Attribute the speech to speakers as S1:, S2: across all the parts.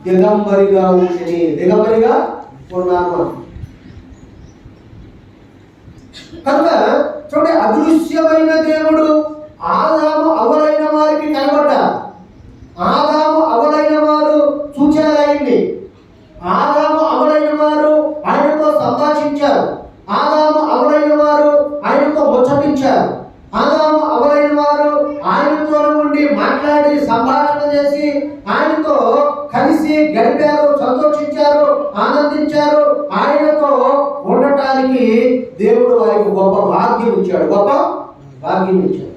S1: దిగంబరిగా ఉంటుంది, దిగంబరిగా ఉన్నాను. కనుక చూడండి, అదృశ్యమైన దేవుడు ఆదాము అవ్వలైన వారికి కనబడ్డారు. ఆదాము అవ్వలైన వారు చూచారు ఆయన్ని. ఆదాము అవ్వలైన వారు ఆయనతో సంభాషించారు. ఆదాము అవ్వలైన వారు ఆయనతో ముచ్చటించారు. ఆదాము అవ్వలైన వారు ఆయనతో ఉండి మాట్లాడి సంభాషణ చేసి ఆయనతో కలిసి గడిపారు, సంతోషించారు, ఆనందించారు. ఆయనతో ఉండటానికి దేవుడు వారికి గొప్ప భాగ్యం ఇచ్చాడు, గొప్ప భాగ్యం ఇచ్చాడు.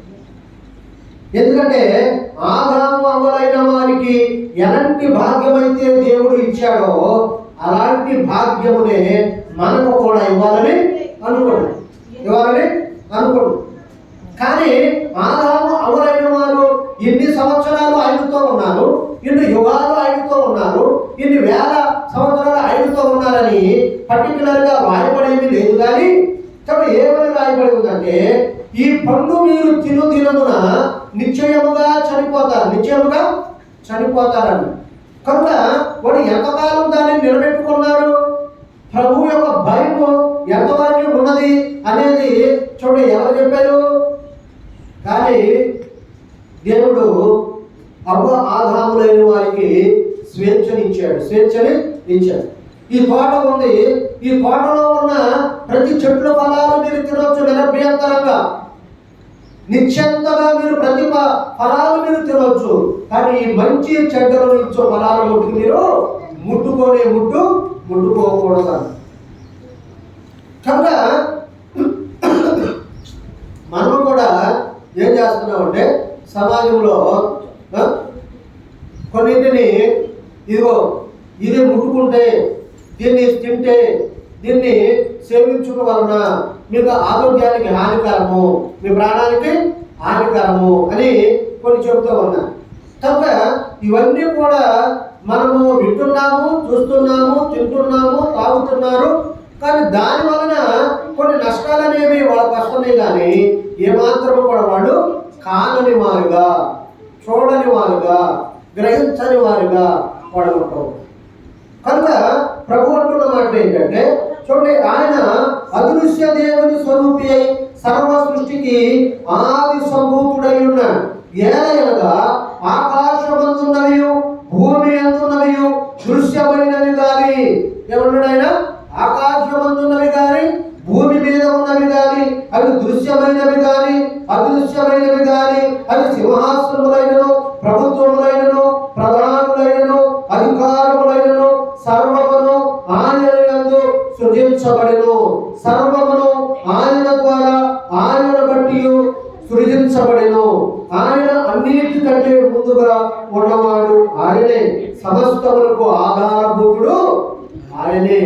S1: ఎందుకంటే ఆదాము అవ్వలైన వారికి ఎలాంటి భాగ్యం అయితే దేవుడు ఇచ్చాడో అలాంటి భాగ్యమునే మనకు కూడా ఇవ్వాలని అనుకోండి. కానీ ఆదాము అవ్వలైన వారు ఇన్ని సంవత్సరాలు ఆయనతో ఉన్నారు, ఇన్ని యుగాలు ఆయనతో ఉన్నారు, ఇన్ని వేల సంవత్సరాలు ఆయనతో ఉన్నారని పర్టికులర్గా రాయబడేది లేదు. కానీ కాబట్టి ఏమని రాయబడి ఉందంటే, ఈ పండు మీరు తినమున నిశ్చయముగా చనిపోతారని. కనుక వాడు ఎంతకాలం దాన్ని నిలబెట్టుకున్నారు, ప్రభు యొక్క భయము ఎంతవరకు ఉన్నది అనేది చూడండి ఎవరు చెప్పారు. కానీ దేవుడు అవ్వ ఆదాములైన వారికి స్వేచ్ఛని ఇచ్చాడు. ఈ తోట ఉంది, ఈ తోటలో ఉన్న ప్రతి చెట్ల ఫలాలు మీరు తినవచ్చు నిరభ్యంతరంగా, నిశ్చంతగా మీరు ప్రతి ఫలాలు మీరు తినవచ్చు. కానీ ఈ మంచి చెడ్డలు ఇచ్చే ఫలాలు ముట్టుకు మీరు ముట్టుకోకూడదు. కనుక మనం కూడా ఏం చేస్తున్నామంటే సమాజంలో కొన్నింటిని ఇది ముట్టుకుంటే, దీన్ని తింటే, దీన్ని సేవించడం వలన మీకు ఆరోగ్యానికి హానికరము, మీ ప్రాణానికి హానికరము అని కొన్ని చెబుతూ ఉన్నా. కనుక ఇవన్నీ కూడా మనము వింటున్నాము, చూస్తున్నాము, తింటున్నాము, తాగుతున్నారు. కానీ దాని వలన కొన్ని నష్టాలు అనేవి వాళ్ళకి వస్తున్నాయి. కానీ ఏమాత్రము కూడా వాళ్ళు కానని వారుగా, చూడని వారుగా, గ్రహించని వారుగా వాళ్ళు ఉంటారు. కనుక ప్రభు అంటున్న మాట ఏంటంటే, చూడండి, ఆయన అదృశ్య దేవుని స్వరూపి అయి సర్వ సృష్టికి ఆది సంభూతుడై ఉన్నాడు. ఏలయనగా ఆకాశమందున్నవి, భూమి అందున్నవి దృశ్యమైనవి గాని, ఏమన్నాడు ఆయన? ఆకాశమందున్నవి గాని, భూమి మీద ఉన్నవి గాని, అవి దృశ్యమైనవి గాని, అదృశ్యమైనవి గాని, అవి సింహాసనములైనను, ప్రభుత్వములైనను, ప్రధానులైనను, అధికారములైనను, సర్వమును ఆయన యందు సృజించబడెను. సర్వమును ఆయన ద్వారా, ఆయనను బట్టి సృజించబడెను. ఆయన అన్నిటికంటే ముందుగా ఉన్నవాడు ఆయనే, సమస్తములకు ఆధారభూతుడు ఆయనే.